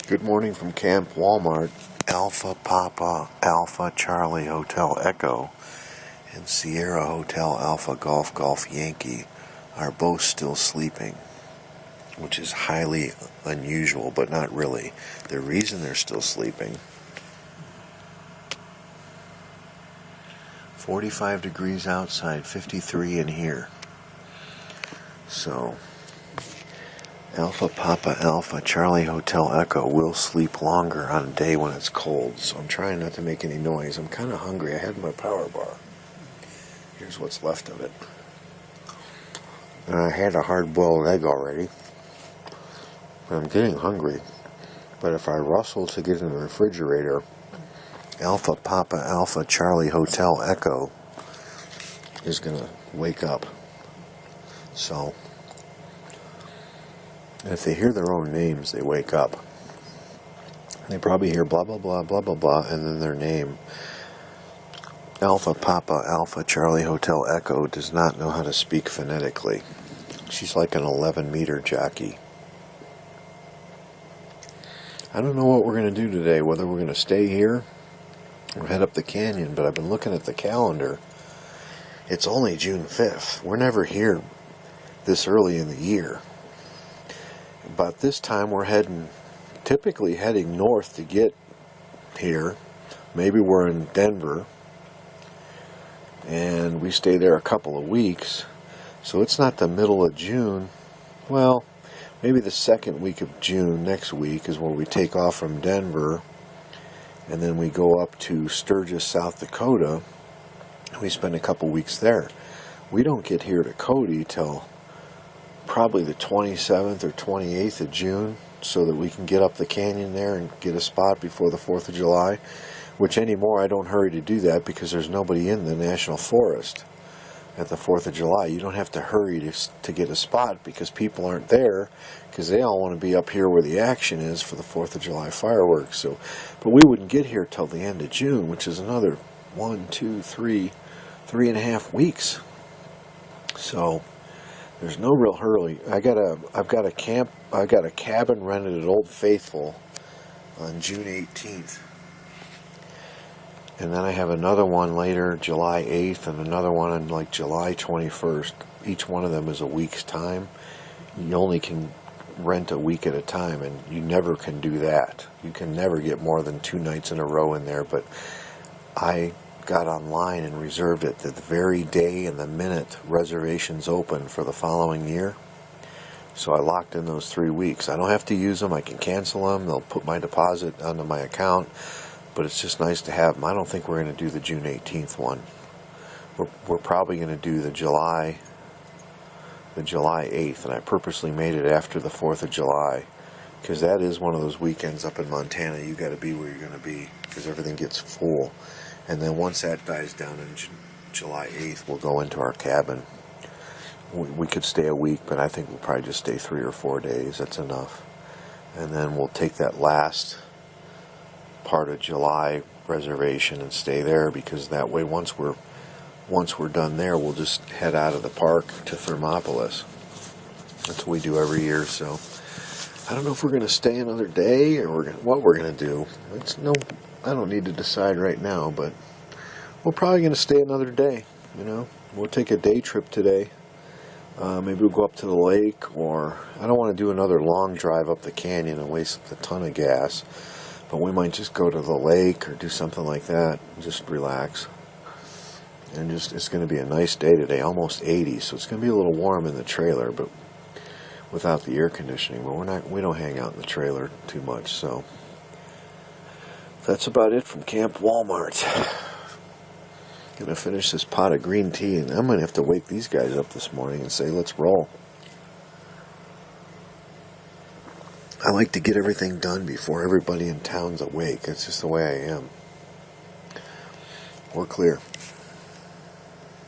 Good morning from Camp Walmart. Alpha Papa Alpha Charlie Hotel Echo and Sierra Hotel Alpha Golf Golf Yankee are both still sleeping, which is highly unusual, but not really. The reason they're still sleeping, 45 degrees outside, 53 in here. So Alpha Papa Alpha Charlie Hotel Echo will sleep longer on a day when it's cold, so I'm trying not to make any noise. I'm kind of hungry. I had my power bar. Here's what's left of it. I had a hard-boiled egg already. I'm getting hungry, but if I rustle to get in the refrigerator, Alpha Papa Alpha Charlie Hotel Echo is going to wake up. So if they hear their own names, they wake up. They probably hear blah, blah, blah, blah, blah, blah, and then their name. Alpha Papa Alpha Charlie Hotel Echo does not know how to speak phonetically. She's like an 11-meter jockey. I don't know what we're going to do today, whether we're going to stay here or head up the canyon, but I've been looking at the calendar. It's only June 5th. We're never here this early in the year. But this time we're typically heading north to get here. Maybe we're in Denver, and we stay there a couple of weeks. So it's not the middle of June. Well, maybe the second week of June next week is where we take off from Denver, and then we go up to Sturgis, South Dakota, and we spend a couple weeks there. We don't get here to Cody till probably the 27th or 28th of June, so that we can get up the canyon there and get a spot before the 4th of July, which anymore I don't hurry to do that because there's nobody in the National Forest at the 4th of July. You don't have to hurry to get a spot because people aren't there because they all want to be up here where the action is for the 4th of July fireworks. But we wouldn't get here till the end of June, which is another 3.5 weeks. So there's no real hurry. I've got a cabin rented at Old Faithful on June 18th. And then I have another one later, July 8th, and another one on like July 21st. Each one of them is a week's time. You only can rent a week at a time, and you never can do that. You can never get more than 2 nights in a row in there, but I got online and reserved it the very day and the minute reservations open for the following year. So I locked in those 3 weeks. I don't have to use them. I can cancel them. They'll put my deposit onto my account, but it's just nice to have them. I don't think we're going to do the June 18th one. We're probably going to do the July 8th, and I purposely made it after the 4th of July because that is one of those weekends up in Montana you got to be where you're going to be because everything gets full. And then once that dies down in July 8th, we'll go into our cabin. We could stay a week, but I think we'll probably just stay 3 or 4 days. That's enough. And then we'll take that last part of July reservation and stay there because that way once we're done there, we'll just head out of the park to Thermopolis. That's what we do every year. So I don't know if we're going to stay another day or what we're going to do. I don't need to decide right now, but we're probably going to stay another day. We'll take a day trip today. Maybe we'll go up to the lake, or I don't want to do another long drive up the canyon and waste a ton of gas, but we might just go to the lake or do something like that, just relax. And it's going to be a nice day today, almost 80, so it's going to be a little warm in the trailer, but without the air conditioning. But we don't hang out in the trailer too much, so that's about it from Camp Walmart. Gonna finish this pot of green tea, and I'm gonna have to wake these guys up this morning and say, let's roll. I like to get everything done before everybody in town's awake. That's just the way I am. We're clear.